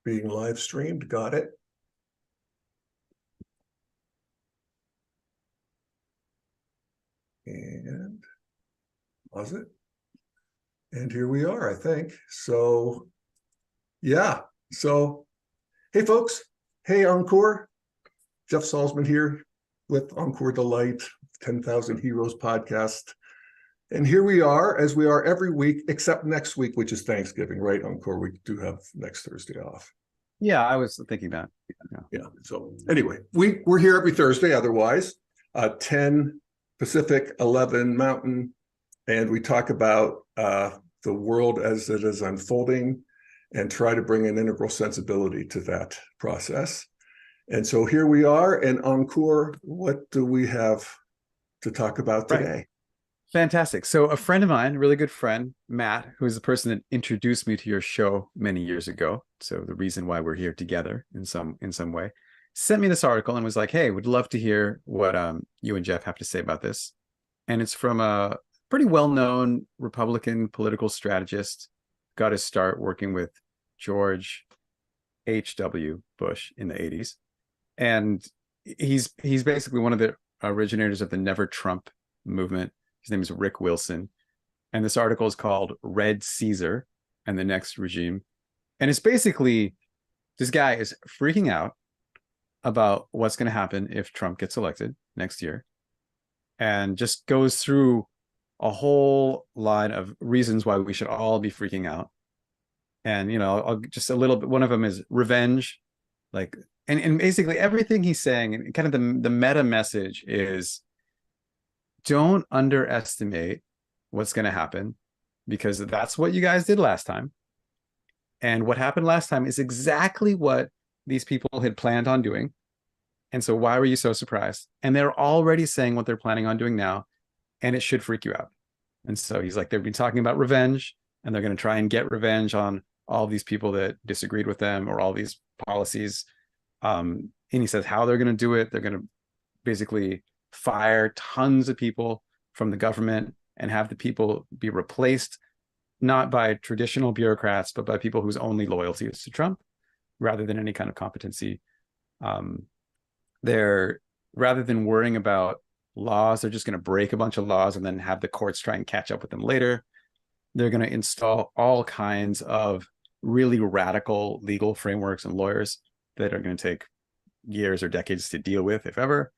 being live streamed. Got it. And was it? And here we are, I think. So, yeah. So, hey, folks. Hey, Ankur. Jeff Salzman here with Encore Delight, 10,000 Heroes podcast. And here we are, as we are every week, except next week, which is Thanksgiving, right, Ankur? We do have next Thursday off. Yeah, I was thinking that. Yeah. So anyway, we're here every Thursday, otherwise, 10 Pacific, 11 Mountain, and we talk about the world as it is unfolding and try to bring an integral sensibility to that process. And so here we are. And Ankur, what do we have to talk about today? Right. Fantastic. So a friend of mine, a really good friend, Matt, who is the person that introduced me to your show many years ago, so the reason why we're here together in some way, sent me this article and was like, hey, would love to hear what you and Jeff have to say about this. And it's from a pretty well-known Republican political strategist, got his start working with George H.W. Bush in the 80s. And he's basically one of the originators of the Never Trump movement. His name is Rick Wilson. And this article is called Red Caesar and the Next Regime. And it's basically, this guy is freaking out about what's going to happen if Trump gets elected next year, and just goes through a whole line of reasons why we should all be freaking out. And, you know, I'll just a little bit, one of them is revenge. Like, and basically everything he's saying, and kind of the meta message is, don't underestimate what's going to happen, because that's what you guys did last time. And what happened last time is exactly what these people had planned on doing. And so why were you so surprised? And they're already saying what they're planning on doing now, and it should freak you out. And so he's like, they've been talking about revenge, and they're going to try and get revenge on all these people that disagreed with them or all these policies. And he says how they're going to do it. They're going to basically fire tons of people from the government and have the people be replaced, not by traditional bureaucrats, but by people whose only loyalty is to Trump rather than any kind of competency. They're, rather than worrying about laws, they're just going to break a bunch of laws and then have the courts try and catch up with them later. They're going to install all kinds of really radical legal frameworks and lawyers that are going to take years or decades to deal with, if ever.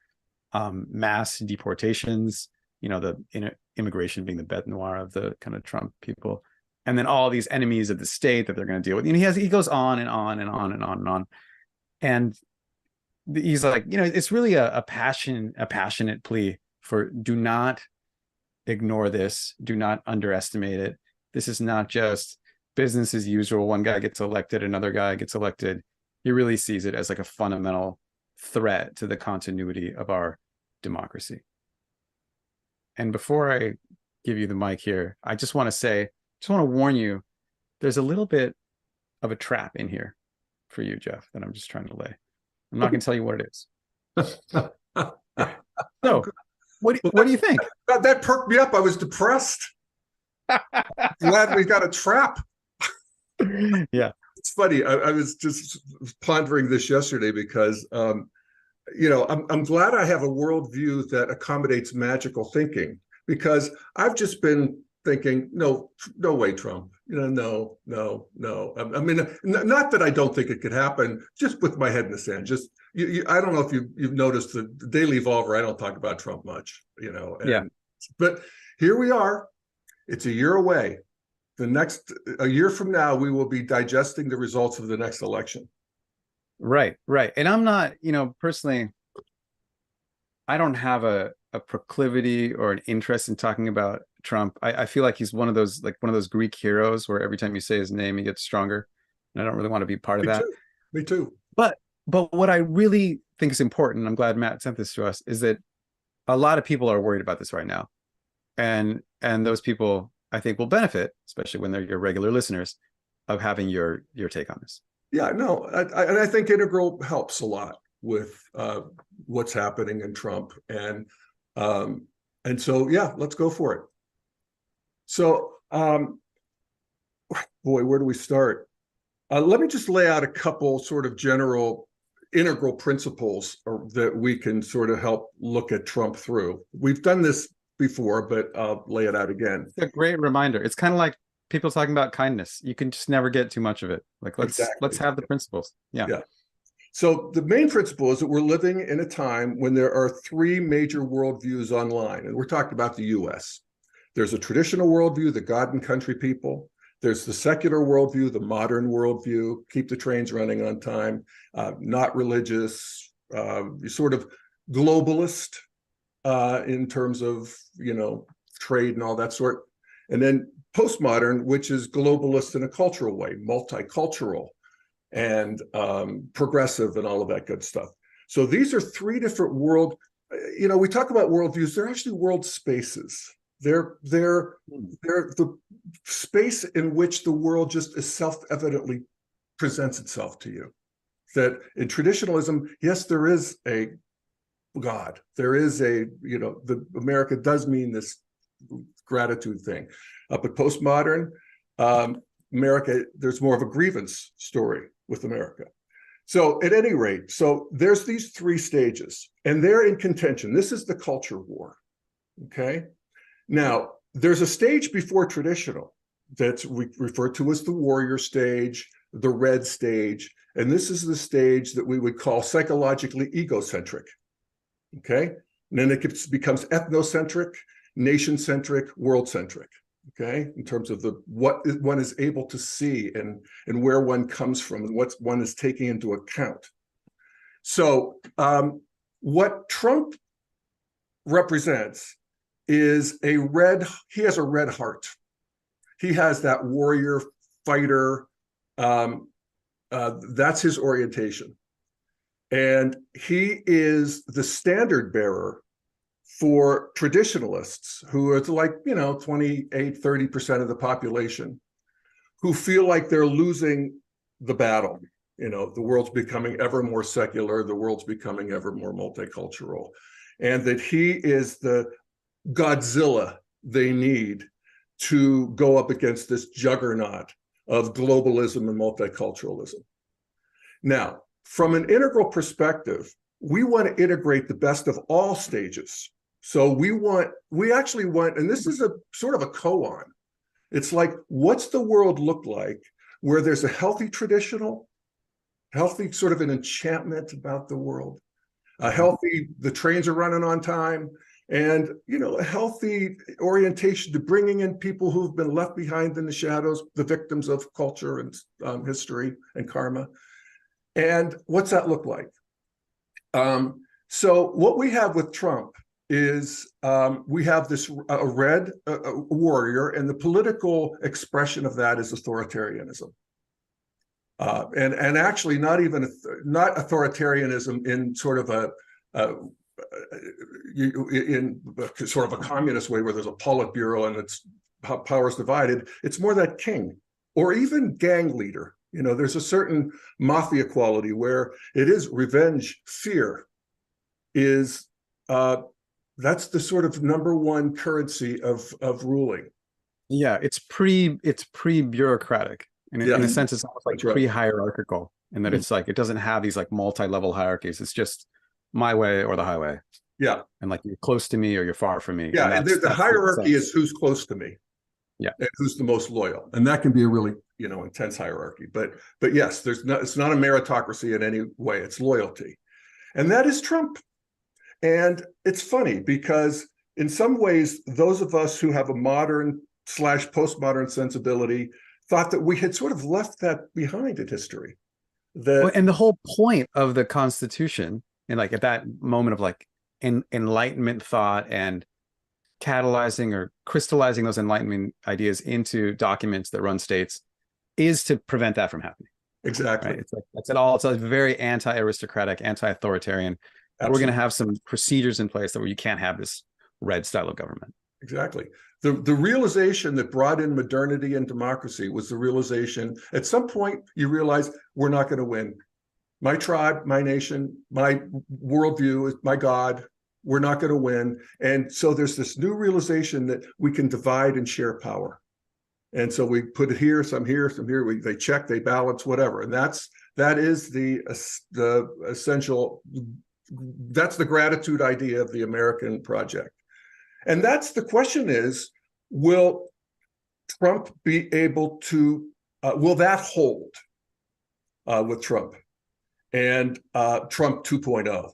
Mass deportations, you know, the immigration being the bête noire of the kind of Trump people, and then all these enemies of the state that they're going to deal with. You know, he goes on and on and on and on and on, and he's like, you know, it's really a passionate plea for, do not ignore this, do not underestimate it. This is not just business as usual. One guy gets elected, another guy gets elected. He really sees it as like a fundamental threat to the continuity of our democracy. And before I give you the mic here, I just want to warn you, there's a little bit of a trap in here for you, Jeff, that I'm just trying to lay. I'm not going to tell you what it is. Yeah. So, what do you think? That perked me up. I was depressed. Glad we got a trap. Yeah. It's funny. I was just pondering this yesterday because, you know, I'm glad I have a worldview that accommodates magical thinking, because I've just been thinking, no way, Trump. You know, no. I mean, not that I don't think it could happen, just with my head in the sand. Just, I don't know if you've noticed the Daily Evolver, I don't talk about Trump much, you know. And, yeah. But here we are. It's a year away. A year from now, we will be digesting the results of the next election. Right. And I'm not, you know, personally, I don't have a proclivity or an interest in talking about Trump. I feel like he's one of those Greek heroes where every time you say his name, he gets stronger. And I don't really want to be part of that. Me too. But what I really think is important, I'm glad Matt sent this to us, is that a lot of people are worried about this right now. And those people, I think, will benefit, especially when they're your regular listeners, of having your take on this. Yeah, no, and I think integral helps a lot with what's happening in Trump, and so yeah, let's go for it. So, boy, where do we start? Let me just lay out a couple sort of general integral principles that we can sort of help look at Trump through. We've done this before, but I'll lay it out again. It's a great reminder. It's kind of like people talking about kindness. You can just never get too much of it. Like let's have the principles. Yeah. Yeah. So the main principle is that we're living in a time when there are three major worldviews online, and we're talking about the US. There's a traditional worldview, the God and country people. There's the secular worldview, the modern worldview, keep the trains running on time, not religious, sort of globalist in terms of, trade and all that sort. And then postmodern, which is globalist in a cultural way, multicultural and progressive and all of that good stuff. So these are three different we talk about worldviews, they're actually world spaces. They're the space in which the world just is self-evidently presents itself to you. That in traditionalism, yes, there is a God. There is the America does mean this gratitude thing. But postmodern, America, there's more of a grievance story with America. So at any rate, so there's these three stages, and they're in contention. This is the culture war, okay? Now, there's a stage before traditional that's referred to as the warrior stage, the red stage, and this is the stage that we would call psychologically egocentric, okay? And then it becomes ethnocentric, nation-centric, world-centric. Okay, in terms of what one is able to see and where one comes from and what one is taking into account. So what Trump represents is he has a red heart. He has that warrior fighter. That's his orientation. And he is the standard bearer for traditionalists who are like, 28, 30% of the population who feel like they're losing the battle. The world's becoming ever more secular, the world's becoming ever more multicultural, and that he is the Godzilla they need to go up against this juggernaut of globalism and multiculturalism. Now, from an integral perspective, we want to integrate the best of all stages. So we actually want, and this is a sort of a koan. It's like, what's the world look like where there's a healthy traditional, healthy sort of an enchantment about the world, a healthy, the trains are running on time, and, a healthy orientation to bringing in people who've been left behind in the shadows, the victims of culture and history and karma. And what's that look like? So what we have with Trump is we have this red warrior, and the political expression of that is authoritarianism, and actually not authoritarianism in sort of in sort of a communist way where there's a Politburo and it's powers divided. It's more that king or even gang leader. There's a certain mafia quality where it is revenge, fear is. That's the sort of number one currency of ruling. Yeah, it's pre-bureaucratic. In a sense, it's almost like pre-hierarchical, in that it's like it doesn't have these like multi-level hierarchies. It's just my way or the highway. Yeah. And like you're close to me or you're far from me. Yeah, and the hierarchy is who's close to me. Yeah. And who's the most loyal. And that can be a really, intense hierarchy. But yes, it's not a meritocracy in any way. It's loyalty. And that is Trump. And it's funny because in some ways, those of us who have a modern/postmodern sensibility thought that we had sort of left that behind in history. And the whole point of the Constitution, and like at that moment of like enlightenment thought and catalyzing or crystallizing those enlightenment ideas into documents that run states, is to prevent that from happening. Exactly. Right? It's like that's it all. It's like very anti-aristocratic, anti-authoritarian. Absolutely. We're going to have some procedures in place where you can't have this red style of government. Exactly. The realization that brought in modernity and democracy was the realization at some point you realize we're not going to win. My tribe, my nation, my worldview is my God. We're not going to win. And so there's this new realization that we can divide and share power. And so we put it here, some here, some here. They check, they balance, whatever. And that is the essential. That's the gratitude idea of the American project. And that's the question is, will Trump be able to, will that hold with Trump and Trump 2.0?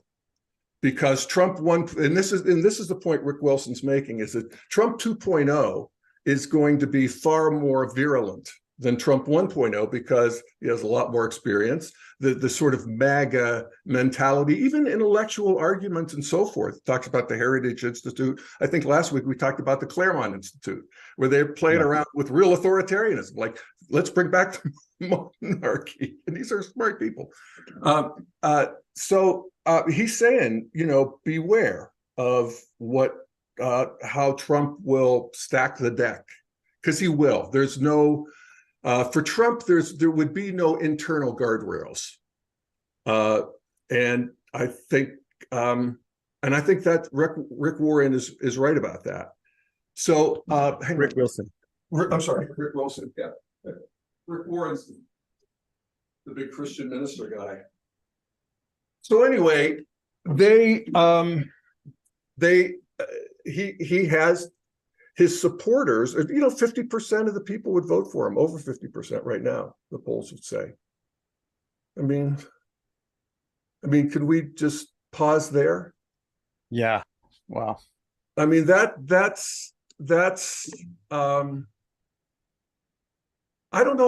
Because Trump one, and this is the point Rick Wilson's making, is that Trump 2.0 is going to be far more virulent than Trump 1.0 because he has a lot more experience. The sort of MAGA mentality, even intellectual arguments and so forth. Talks about the Heritage Institute. I think last week we talked about the Claremont Institute, where they're playing around with real authoritarianism, like let's bring back the monarchy. And these are smart people. So he's saying, beware of how Trump will stack the deck, because he will. There's no for Trump. There would be no internal guardrails, and I think that Rick Warren is right about that. So Rick Wilson. I'm sorry, Rick Wilson. Yeah, Rick Warren's the big Christian minister guy. So anyway, he has his supporters. 50% of the people would vote for him, over 50% right now, the polls would say. I mean, could we just pause there? Yeah. Wow. I mean, that's I don't know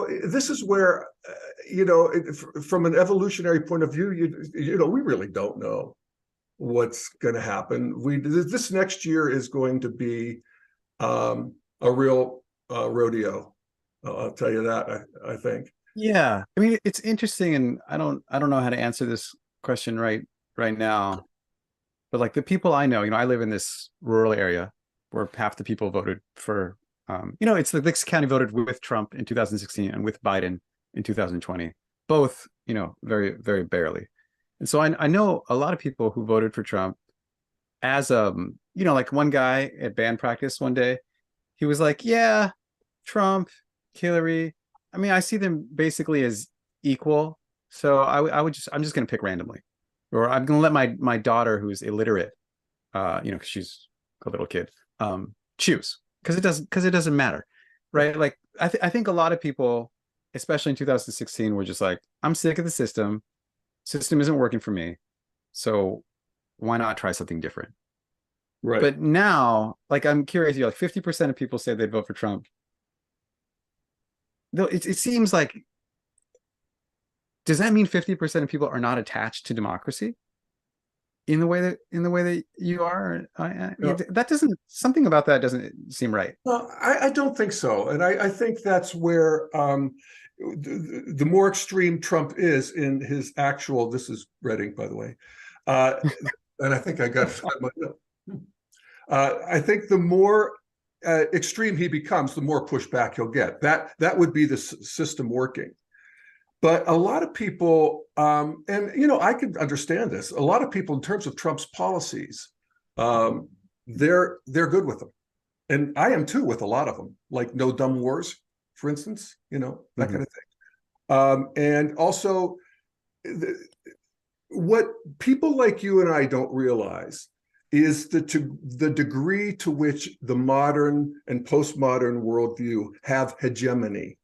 if this is where, from an evolutionary point of view, we really don't know what's going to happen. This next year is going to be a real rodeo. I'll tell you that. I think. Yeah, I mean, it's interesting, and I don't know how to answer this question right now, but like the people I know, I live in this rural area where half the people voted for, it's the Dix County voted with Trump in 2016 and with Biden in 2020, both, very, very barely. And so I know a lot of people who voted for Trump as, like one guy at band practice one day, he was like, yeah, Trump, Hillary, I mean, I see them basically as equal. So I'm just going to pick randomly, or I'm going to let my daughter, who's illiterate, because she's a little kid, choose, because it doesn't matter, right? Like I think a lot of people, especially in 2016, were just like, I'm sick of the system. System isn't working for me, so why not try something different? Right. But now, like, I'm curious, like 50% of people say they'd vote for Trump. Though it seems like, does that mean 50% of people are not attached to democracy in the way that you are? No. That doesn't, something about that doesn't seem right. Well, I don't think so, and I think that's where the more extreme Trump is in his actual. This is Reading, by the way, and I think I got. I think the more extreme he becomes, the more pushback he'll get. That would be the system working. But a lot of people, and I can understand this. A lot of people, in terms of Trump's policies, they're good with them, and I am too with a lot of them. Like no dumb wars, for instance. That kind of thing. And also, what people like you and I don't realize is that the degree to which the modern and postmodern worldview have hegemony.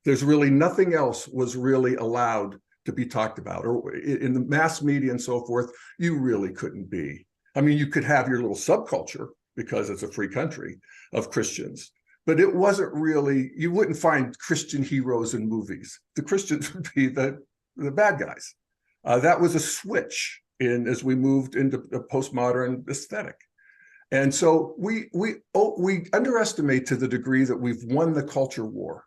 There's really nothing else was really allowed to be talked about, or in the mass media and so forth, you really couldn't be. I mean, you could have your little subculture because it's a free country of Christians, but it wasn't really, you wouldn't find Christian heroes in movies. The Christians would be the bad guys. That was a switch as we moved into the postmodern aesthetic. And so we underestimate to the degree that we've won the culture war,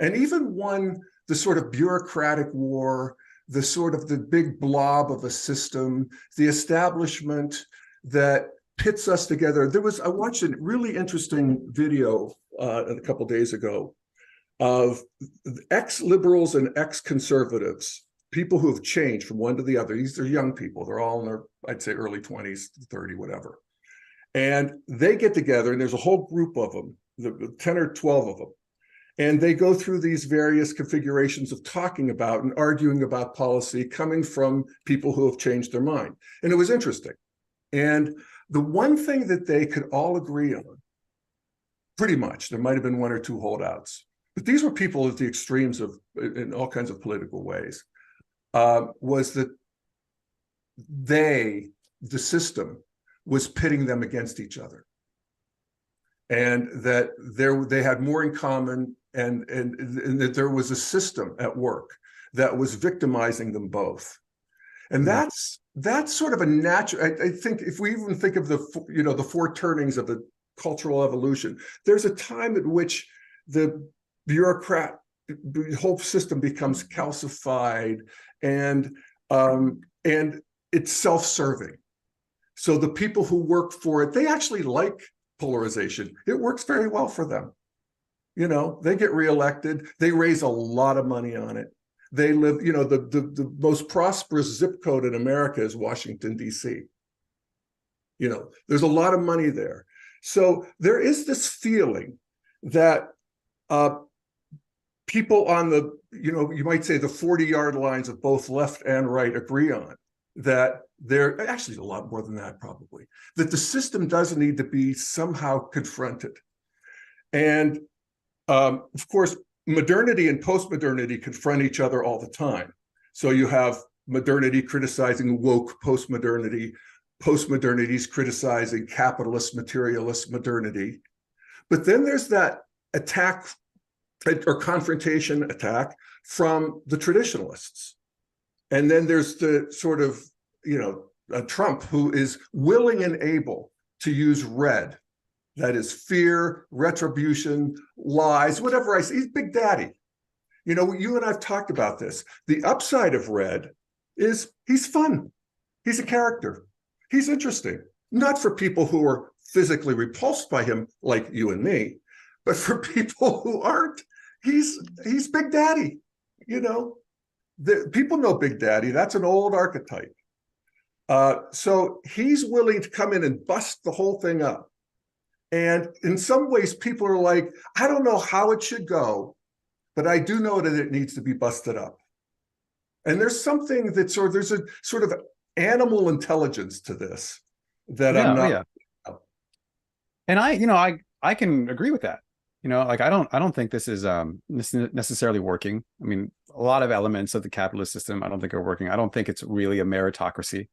and even won the sort of bureaucratic war, the sort of the big blob of a system, the establishment that pits us together. I watched a really interesting video a couple of days ago of ex-liberals and ex-conservatives, people who have changed from one to the other. These are young people. They're all in their, I'd say, early 20s, 30, whatever. And they get together, and there's a whole group of them, the 10 or 12 of them. And they go through these various configurations of talking about and arguing about policy coming from people who have changed their mind. And it was interesting. And the one thing that they could all agree on, pretty much, there might have been one or two holdouts, but these were people at the extremes of, in all kinds of political ways, was that the system was pitting them against each other. And that they had more in common, and that there was a system at work that was victimizing them both. And that's sort of a natural, I think if we even think of the four turnings of the cultural evolution, there's a time at which the whole system becomes calcified and it's self-serving. So the people who work for it, they actually like polarization. It works very well for them. They get reelected. They raise a lot of money on it. They live, the most prosperous zip code in America is Washington, D.C. There's a lot of money there. So there is this feeling that people on the, you might say the 40-yard lines of both left and right agree on, that they're actually a lot more than that probably, that the system does need to be somehow confronted. And of course, modernity and post-modernity confront each other all the time. So you have modernity criticizing woke post-modernity, post-modernity's criticizing capitalist, materialist modernity. But then there's that attack or confrontation attack from the traditionalists. And then there's the sort of, Trump, who is willing and able to use red. That is fear, retribution, lies, whatever I say. He's Big Daddy. You and I've talked about this. The upside of red is he's fun. He's a character. He's interesting. Not for people who are physically repulsed by him like you and me, but for people who aren't. He's Big Daddy. People know Big Daddy. That's an old archetype. So he's willing to come in and bust the whole thing up. And in some ways, people are like, I don't know how it should go, but I do know that it needs to be busted up. And there's something there's a sort of animal intelligence to this that I'm not. And I can agree with that. I don't think this is necessarily working. I mean, a lot of elements of the capitalist system I don't think are working. I don't think it's really a meritocracy.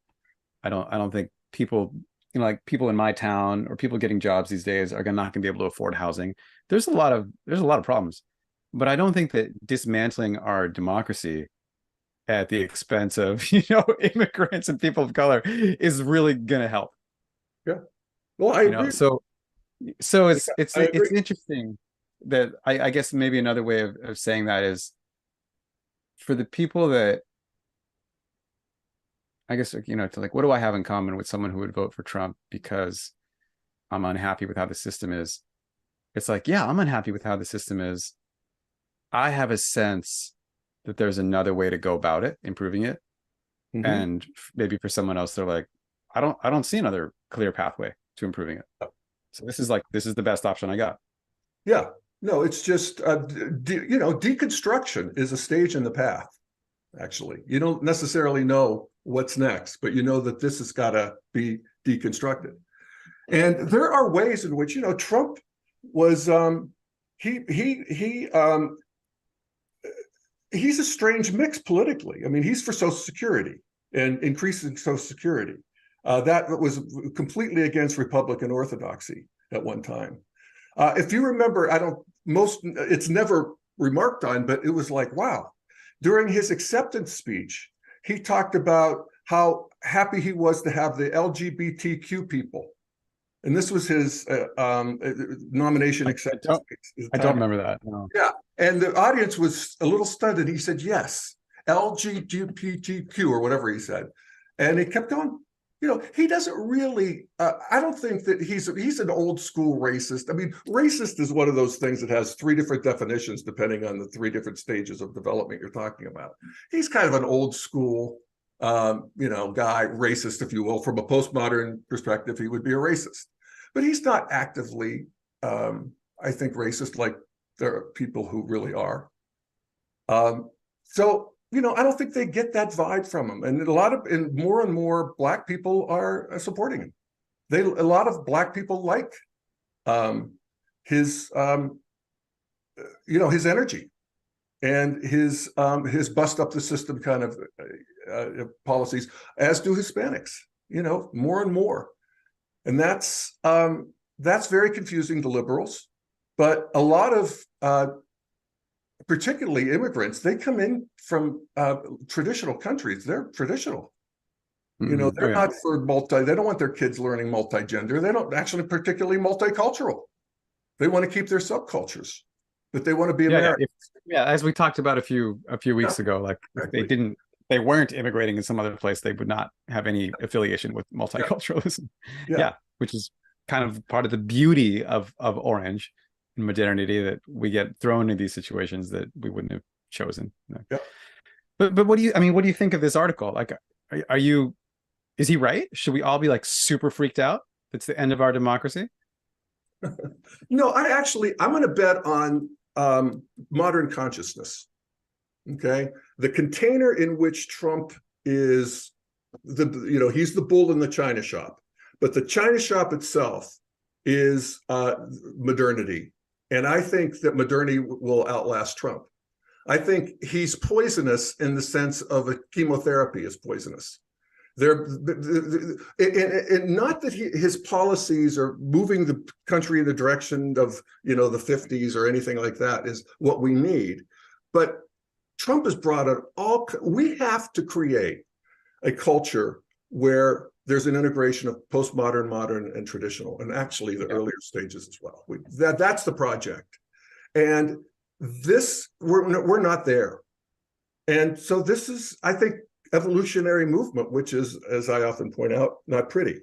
I don't think people, like people in my town or people getting jobs these days are not going to be able to afford housing. There's a lot of problems, but I don't think that dismantling our democracy at the expense of immigrants and people of color is really going to help. Yeah, well, I agree. So it's interesting that I guess maybe another way of saying that is for the people that, I guess, to what do I have in common with someone who would vote for Trump because I'm unhappy with how the system is? It's like, yeah, I'm unhappy with how the system is. I have a sense that there's another way to go about it, improving it. Mm-hmm. And maybe for someone else, they're like, I don't see another clear pathway to improving it. So this is the best option I got. Yeah, no, it's just, deconstruction is a stage in the path. Actually, you don't necessarily know what's next, but you know that this has got to be deconstructed. And there are ways in which, Trump was, he's a strange mix politically. I mean, he's for Social Security and increasing Social Security. That was completely against Republican orthodoxy at one time. If you remember, it's never remarked on, but it was like, wow. During his acceptance speech, he talked about how happy he was to have the LGBTQ people. And this was his nomination acceptance speech. I don't remember that. No. Yeah. And the audience was a little stunned. And he said, yes, LGBTQ or whatever he said. And he kept going. He doesn't really, I don't think that he's an old school racist. I mean, racist is one of those things that has three different definitions depending on the three different stages of development you're talking about. He's kind of an old school, guy, racist, if you will. From a postmodern perspective, he would be a racist. But he's not actively, I think, racist like there are people who really are. So, I don't think they get that vibe from him. And more and more Black people are supporting him. A lot of Black people like his his energy and his bust up the system kind of policies, as do Hispanics, more and more. And that's very confusing to liberals. But a lot of particularly immigrants, they come in from traditional countries. They're traditional. They're not for they don't want their kids learning multi-gender. They don't actually particularly multicultural. They want to keep their subcultures, but they want to be American. As we talked about a few weeks ago, like exactly. They weren't immigrating in some other place, they would not have any affiliation with multiculturalism. Which is kind of part of the beauty of Orange and modernity, that we get thrown into these situations that we wouldn't have chosen. But what do you think of this article? Like, is he right? Should we all be like super freaked out? It's the end of our democracy? No, I'm going to bet on modern consciousness. Okay, the container in which Trump is he's the bull in the china shop, but the china shop itself is modernity. And I think that modernity will outlast Trump. I think he's poisonous in the sense of a chemotherapy is poisonous. And not that his policies are moving the country in the direction of the 50s or anything like that is what we need. But Trump has brought it we have to create a culture where there's an integration of postmodern, modern, and traditional, and actually the earlier stages as well. That's the project. And we're not there. And so this is, I think, evolutionary movement, which is, as I often point out, not pretty.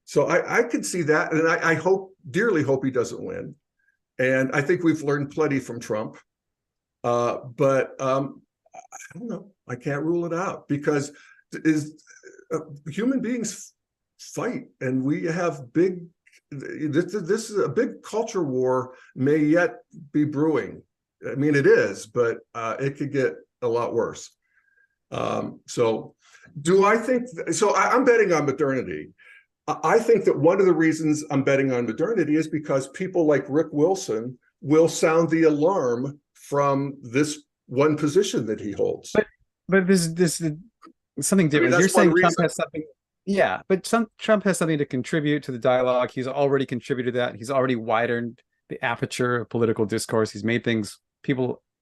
So I could see that, and I dearly hope he doesn't win. And I think we've learned plenty from Trump. But I don't know. I can't rule it out, because human beings fight, and we have this is a big culture war may yet be brewing. I mean, it is, but it could get a lot worse. So do I think so? I'm betting on modernity. I think that one of the reasons I'm betting on modernity is because people like Rick Wilson will sound the alarm from this one position that he holds. But this is something different. You're saying Trump has something. Yeah, but Trump has something to contribute to the dialogue. He's already contributed to that. He's already widened the aperture of political discourse. He's made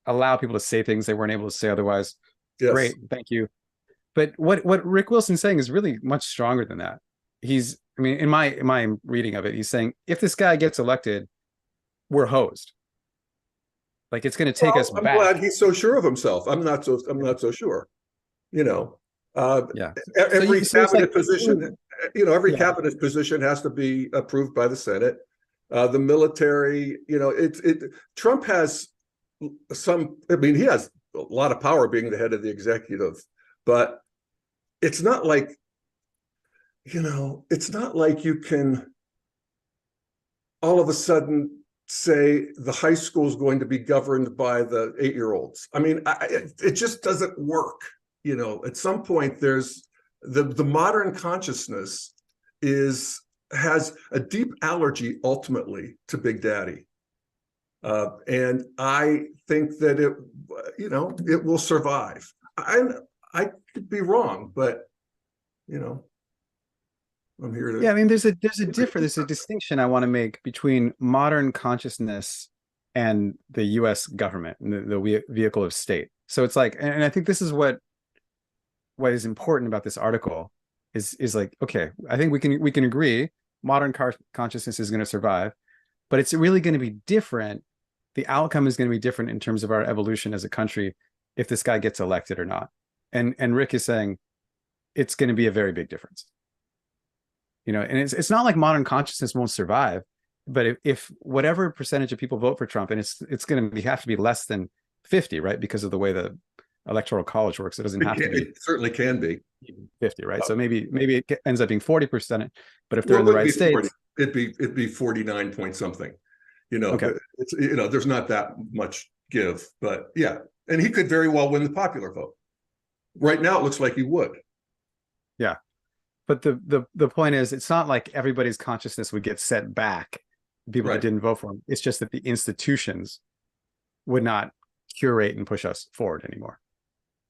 allow people to say things they weren't able to say otherwise. Yes. Great, thank you. But what Rick Wilson's saying is really much stronger than that. In my reading of it, he's saying if this guy gets elected, we're hosed. Like, it's going to take us back. I'm glad he's so sure of himself. I'm not so sure. Every cabinet position, every cabinet position has to be approved by the Senate. The military, Trump has he has a lot of power being the head of the executive, but it's not like, you can all of a sudden say the high school is going to be governed by the 8-year-olds. I mean, it just doesn't work. At some point, there's the modern consciousness has a deep allergy ultimately to Big Daddy. And I think that it will survive. I could be wrong, but I'm here to. Yeah, I mean, there's a distinction I want to make between modern consciousness and the U.S. government and the vehicle of state. So it's like, and I think this is what is important about this article is like, okay, I think we can agree modern consciousness is going to survive, but it's really going to be different. The outcome is going to be different in terms of our evolution as a country if this guy gets elected or not. And Rick is saying it's going to be a very big difference. And it's not like modern consciousness won't survive, but if whatever percentage of people vote for Trump, and it's going to have to be less than 50, right? Because of the way the electoral college works, it doesn't have to be. It certainly can be 50, right? So maybe it ends up being 40%. But if they're in the right states, it'd be 49 point something. Okay. It's, there's not that much give, but yeah. And he could very well win the popular vote. Right now, it looks like he would. Yeah. But the point is, it's not like everybody's consciousness would get set back, people that Right. didn't vote for him. It's just that the institutions would not curate and push us forward anymore.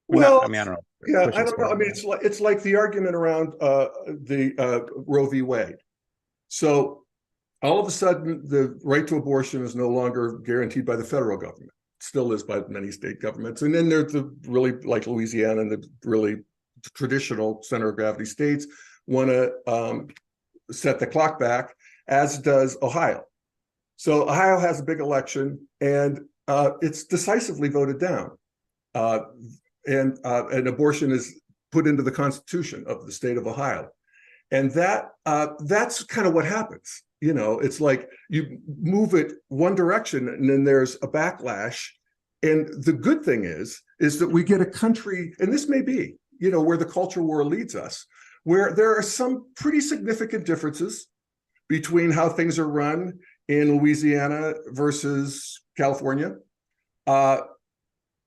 Well, I mean, I don't know. yeah, Push I us don't know. I forward. mean, it's like the argument around the Roe v. Wade. So all of a sudden, the right to abortion is no longer guaranteed by the federal government. It still is by many state governments. And then there's the really, like Louisiana and the really traditional center of gravity states want to set the clock back, as does Ohio. So Ohio has a big election, and it's decisively voted down. And abortion is put into the Constitution of the state of Ohio. And that's kind of what happens. It's like you move it one direction and then there's a backlash. And the good thing is that we get a country, and this may be, where the culture war leads us, where there are some pretty significant differences between how things are run in Louisiana versus California.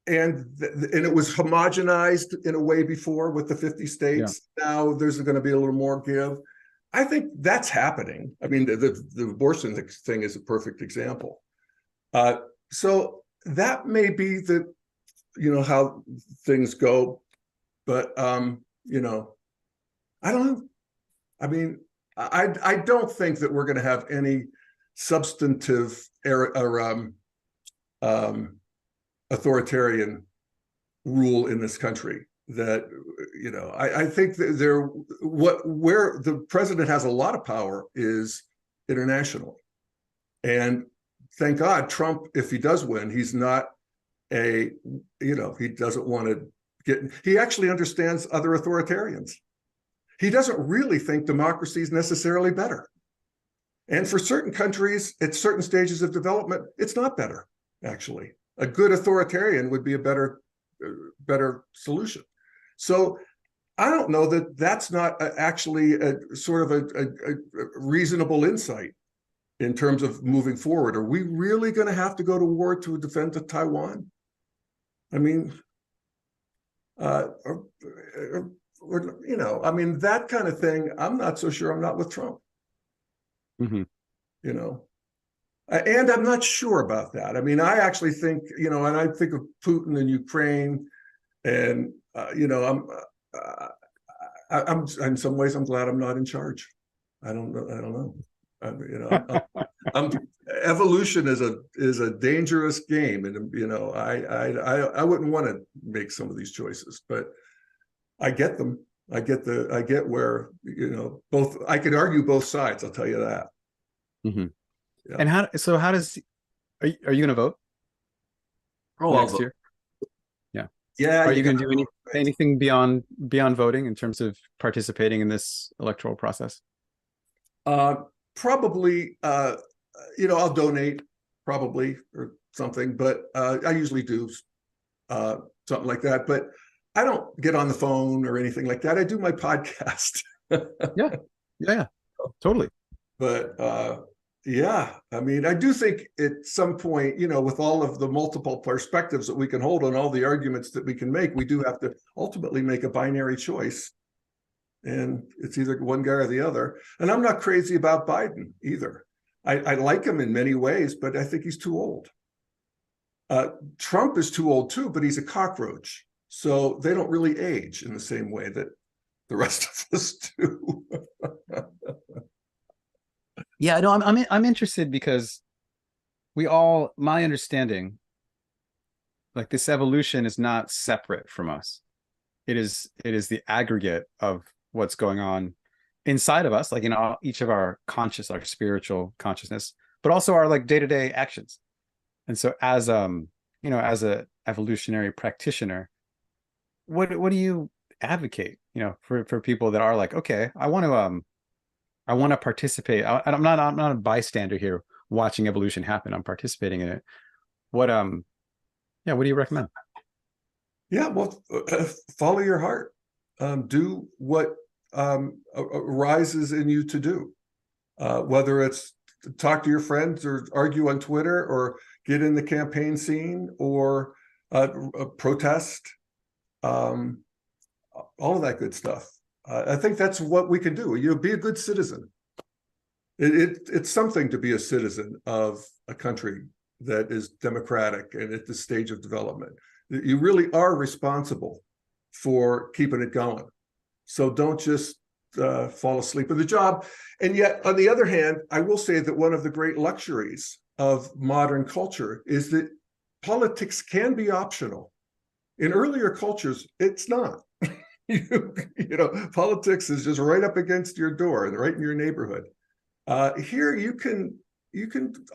And it was homogenized in a way before with the 50 states. Yeah. Now there's going to be a little more give. I think that's happening. I mean, the abortion thing is a perfect example. So that may be how things go, but I don't know. I mean, I don't think that we're going to have any substantive authoritarian rule in this country. That I think that where the president has a lot of power is internationally, and thank God Trump, if he does win, he's not he doesn't want to he actually understands other authoritarians. He doesn't really think democracy is necessarily better, and for certain countries at certain stages of development, it's not better. Actually, a good authoritarian would be a better solution. So I don't know that that's not actually a sort of a reasonable insight in terms of moving forward. Are we really going to have to go to war to defend Taiwan? I mean, I mean, that kind of thing, I'm not so sure I'm not with Trump. Mm-hmm. And I'm not sure about that. I mean, I actually think, and I think of Putin and Ukraine, and I'm in some ways I'm glad I'm not in charge. I don't know. Evolution is a dangerous game, and I wouldn't want to make some of these choices, but I get them. I get where both. I could argue both sides. I'll tell you that. Mm-hmm. Yeah. And how does are you going to vote next year? Yeah. Are you going to do anything beyond voting in terms of participating in this electoral process? Probably, I'll donate probably or something, but I usually do something like that. But I don't get on the phone or anything like that. I do my podcast. Yeah, totally. But yeah, I mean, I do think at some point, with all of the multiple perspectives that we can hold on all the arguments that we can make, we do have to ultimately make a binary choice. And it's either one guy or the other. And I'm not crazy about Biden either. I like him in many ways, but I think he's too old. Trump is too old too, but he's a cockroach. So they don't really age in the same way that the rest of us do. Yeah, no, I'm interested because my understanding, like this evolution is not separate from us. It is the aggregate of what's going on inside of us, like each of our spiritual consciousness, but also our like day-to-day actions. And so as as a evolutionary practitioner, what do you advocate, for people that are like, okay, I want to participate. I'm not a bystander here watching evolution happen. I'm participating in it. What do you recommend? Yeah, well, follow your heart. Do what arises in you to do, whether it's talk to your friends or argue on Twitter or get in the campaign scene or protest, all of that good stuff. I think that's what we can do. Be a good citizen. It's something to be a citizen of a country that is democratic and at this stage of development. You really are responsible for keeping it going. So don't just fall asleep at the job. And yet, on the other hand, I will say that one of the great luxuries of modern culture is that politics can be optional. In earlier cultures, it's not. Politics is just right up against your door and right in your neighborhood. Here, you can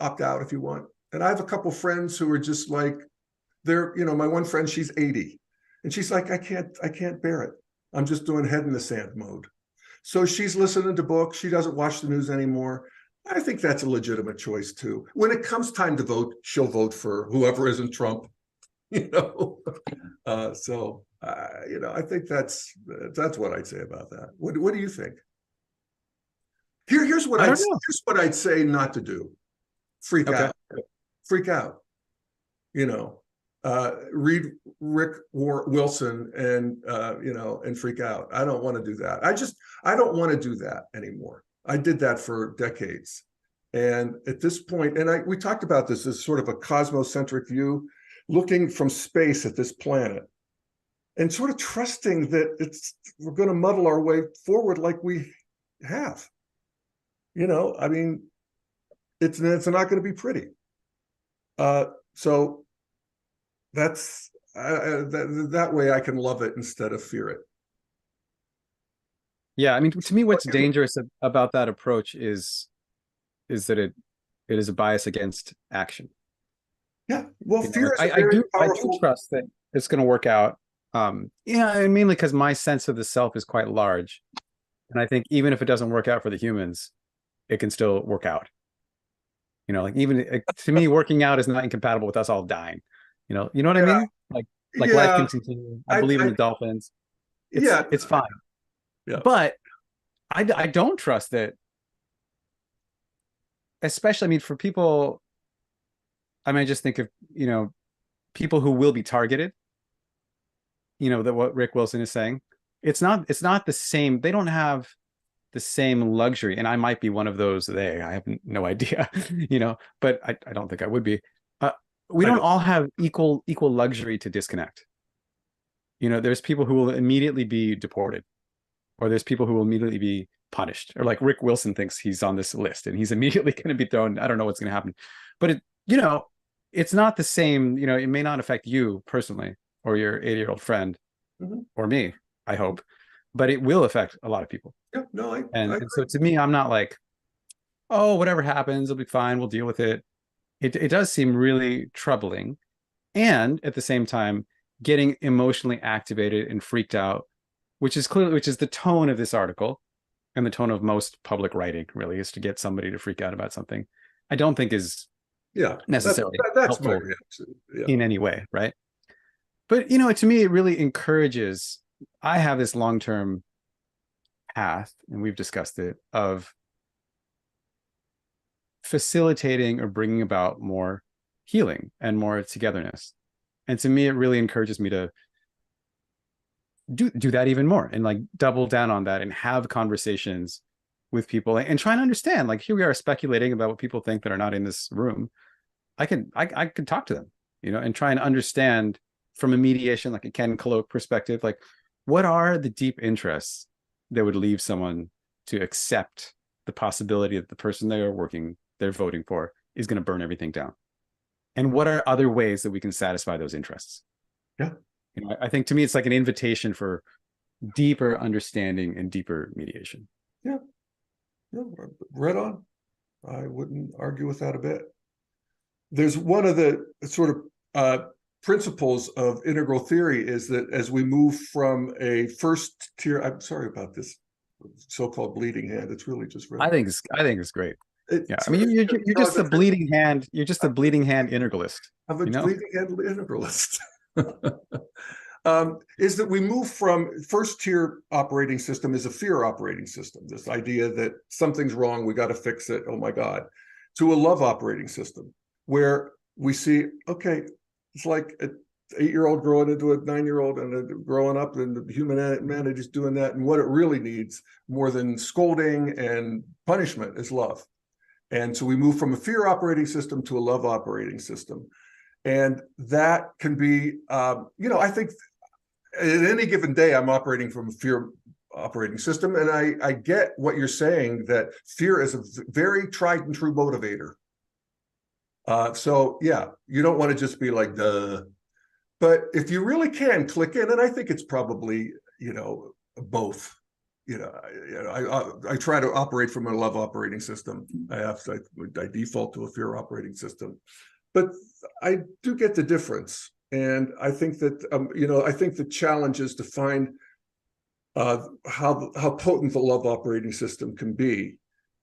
opt out if you want. And I have a couple friends who are just like, my one friend, she's 80, and she's like, I can't bear it. I'm just doing head in the sand mode. So she's listening to books. She doesn't watch the news anymore. I think that's a legitimate choice too. When it comes time to vote, she'll vote for whoever isn't Trump. I think that's what I'd say about that. What do you think? Here's what I'd say not to do. Freak out. Read Rick Wilson and freak out. I don't want to do that. I don't want to do that anymore. I did that for decades. And at this point, we talked about this as sort of a cosmocentric view, looking from space at this planet and sort of trusting that we're going to muddle our way forward like we have. It's not going to be pretty. So that's that way I can love it instead of fear it. Yeah, to me, what's dangerous about that approach is that it is a bias against action. Yeah, well, fear is I do trust that it's going to work out. Mainly because my sense of the self is quite large, and I think even if it doesn't work out for the humans, it can still work out. Even to me, working out is not incompatible with us all dying. You know what I mean? Like life can continue. I believe in the dolphins. It's fine. Yeah. But I don't trust that, especially, for people. I just think of, people who will be targeted, that what Rick Wilson is saying, it's not the same. They don't have the same luxury. And I might be one of those. I have no idea, but I don't think I would be. We don't all have equal luxury to disconnect. There's people who will immediately be deported, or there's people who will immediately be punished, or like Rick Wilson thinks he's on this list and he's immediately going to be thrown. I don't know what's going to happen, but it's not the same. It may not affect you personally or your 80-year-old friend or me, I hope, but it will affect a lot of people. Yeah, no, and so to me, I'm not like, oh, whatever happens, it'll be fine, we'll deal with it. It does seem really troubling, and at the same time, getting emotionally activated and freaked out, which is the tone of this article, and the tone of most public writing, really, is to get somebody to freak out about something. I don't think is necessarily that's helpful in any way, right? But to me, it really encourages. I have this long-term path, and we've discussed it, of facilitating or bringing about more healing and more togetherness. And to me, it really encourages me to do that even more, and double down on that and have conversations with people and try and understand. Here we are speculating about what people think that are not in this room. I could talk to them, and try and understand from a mediation, like a Ken Colloque perspective, what are the deep interests that would leave someone to accept the possibility that the person they're voting for is going to burn everything down, and what are other ways that we can satisfy those interests? Yeah. I think to me, it's like an invitation for deeper understanding and deeper mediation. Yeah. Right on. I wouldn't argue with that a bit. There's one of the sort of principles of integral theory is that as we move from a first tier, I'm sorry about this so-called bleeding hand. It's really just really. I think it's great. You're just a bleeding hand. You're just a bleeding hand integralist. I'm a bleeding hand integralist. Is that we move from first tier operating system is a fear operating system. This idea that something's wrong, we got to fix it. Oh my God. to a love operating system where we see, okay, it's like an 8-year-old growing into a 9-year-old and growing up, and the humanity is doing that. And what it really needs more than scolding and punishment is love. And so we move from a fear operating system to a love operating system. And that can be, I think at any given day, I'm operating from a fear operating system. And I get what you're saying, that fear is a very tried and true motivator. So yeah, you don't want to just be like, duh. But if you really can click in, and I think it's probably, both. I try to operate from a love operating system. I default to a fear operating system, but I do get the difference. And I think that, I think the challenge is to find how potent the love operating system can be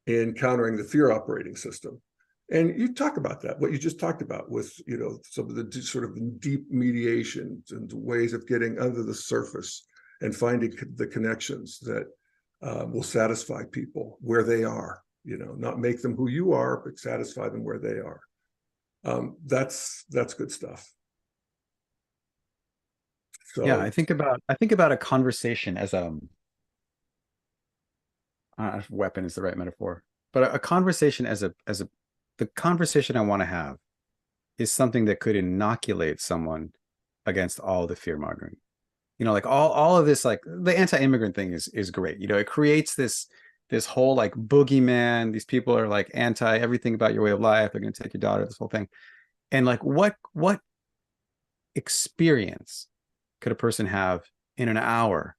in countering the fear operating system. And you talk about that, what you just talked about with, some of the sort of deep mediations and ways of getting under the surface and finding the connections that will satisfy people where they are, not make them who you are, but satisfy them where they are. That's good stuff. So Yeah, I think about a conversation as I don't know if weapon is the right metaphor, but a conversation as the conversation I want to have is something that could inoculate someone against all the fear mongering. Like all of this, like the anti-immigrant thing is great. It creates this whole like boogeyman. These people are like anti everything about your way of life. They're going to take your daughter, this whole thing. And like what experience could a person have in an hour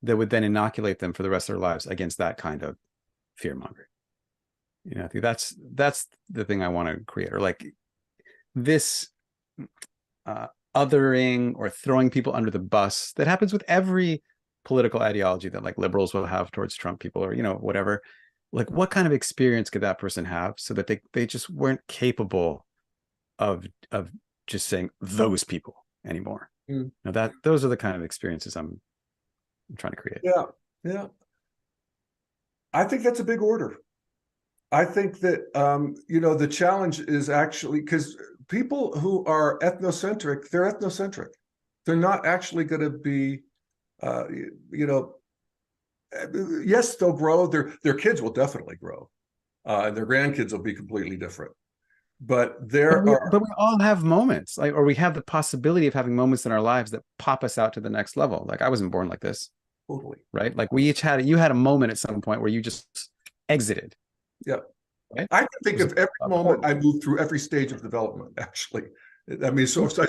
that would then inoculate them for the rest of their lives against that kind of fear mongering? I think that's the thing I want to create, or like this othering or throwing people under the bus that happens with every political ideology that like liberals will have towards Trump people, or whatever. Like what kind of experience could that person have so that they just weren't capable of just saying those people anymore? Now those are the kind of experiences I'm trying to create. Yeah. I think that's a big order. I think that, the challenge is actually because people who are ethnocentric, they're ethnocentric. They're not actually going to be, yes, they'll grow. Their kids will definitely grow. And their grandkids will be completely different. But we all have moments, or we have the possibility of having moments in our lives that pop us out to the next level. Like I wasn't born like this. Totally. Right? Like you had a moment at some point where you just exited. Yeah. Right? I can think of every moment I moved through, every stage of development, actually. I mean, so I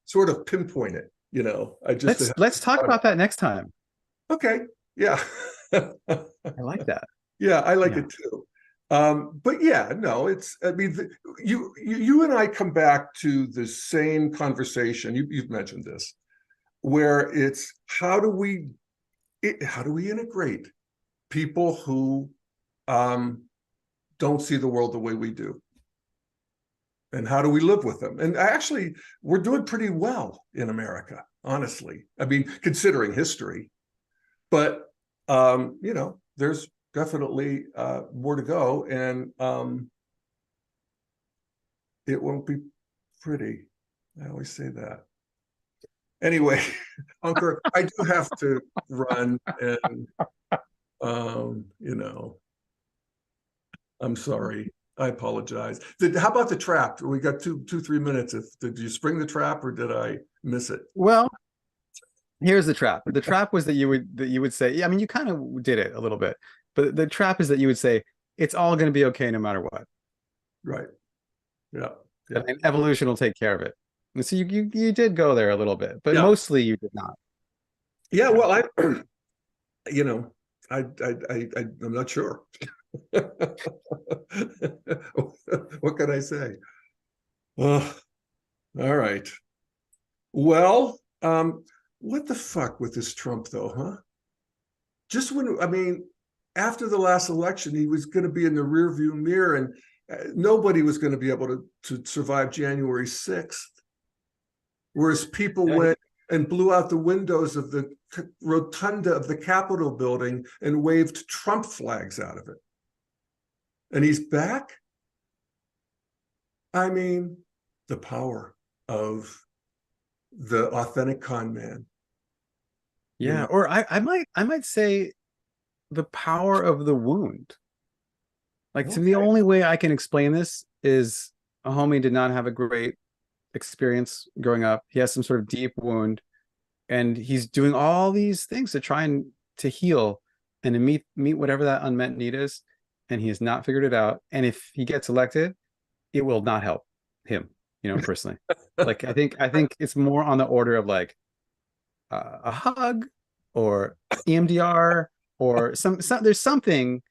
sort of pinpoint it, I just let's talk about that next time. Okay. Yeah. I like that. Yeah, I like it too. But yeah, no, you and I come back to the same conversation. You've mentioned this, where it's how do we integrate people who don't see the world the way we do, and how do we live with them? And actually, we're doing pretty well in America, honestly. I mean, considering history, but there's definitely more to go, and it won't be pretty. I always say that. Anyway, Ankur, I do have to run, and I'm sorry. I apologize. How about the trap? We got 3 minutes. Did you spring the trap, or did I miss it? Well, here's the trap. The trap was that you would say, yeah, I mean, you kind of did it a little bit, but the trap is that you would say it's all going to be okay no matter what. Right. Yeah. And evolution will take care of it. And so you did go there a little bit, but mostly you did not. Yeah. Well, I'm not sure. What can I say? All right. Well, what the fuck with this Trump though, huh? Just after the last election, he was going to be in the rearview mirror, and nobody was going to be able to survive January 6th. Whereas people went and blew out the windows of the rotunda of the Capitol building and waved Trump flags out of it. And he's back? I mean, the power of the authentic con man. You Yeah, know, or I might say the power of the wound. Like, to me, the okay. only way I can explain this is a homie did not have a great experience growing up. He has some sort of deep wound, and he's doing all these things to try and to heal and to meet whatever that unmet need is, and he has not figured it out. And if he gets elected, it will not help him, personally. Like, I think it's more on the order of like a hug or EMDR or some there's something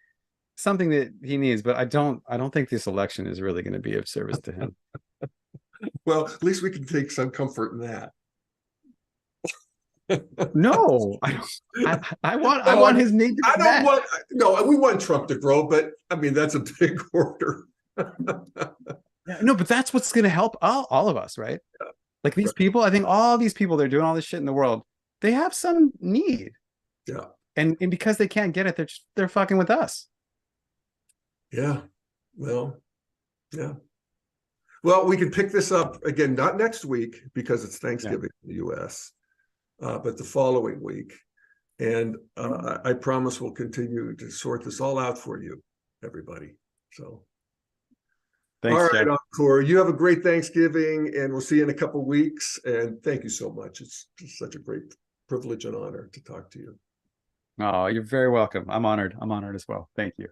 that he needs, but I don't think this election is really going to be of service to him. Well, at least we can take some comfort in that. No, I don't. I No, I want mean, his name to I be don't met. want, no, we want Trump to grow, but I mean, that's a big order. Yeah, no, but that's what's going to help all of us, right? Like, these Right. people, I think all these people, they're doing all this shit in the world. They have some need, Yeah. and because they can't get it, they're fucking with us. Yeah. Well, yeah. Well, we can pick this up again, not next week because it's Yeah. Thanksgiving in the US, but the following week. And I promise we'll continue to sort this all out for you, everybody. So, all Thanks, right, Jeff. Ankur, you have a great Thanksgiving, and we'll see you in a couple of weeks. And thank you so much. It's just such a great privilege and honor to talk to you. Oh, you're very welcome. I'm honored. I'm honored as well. Thank you.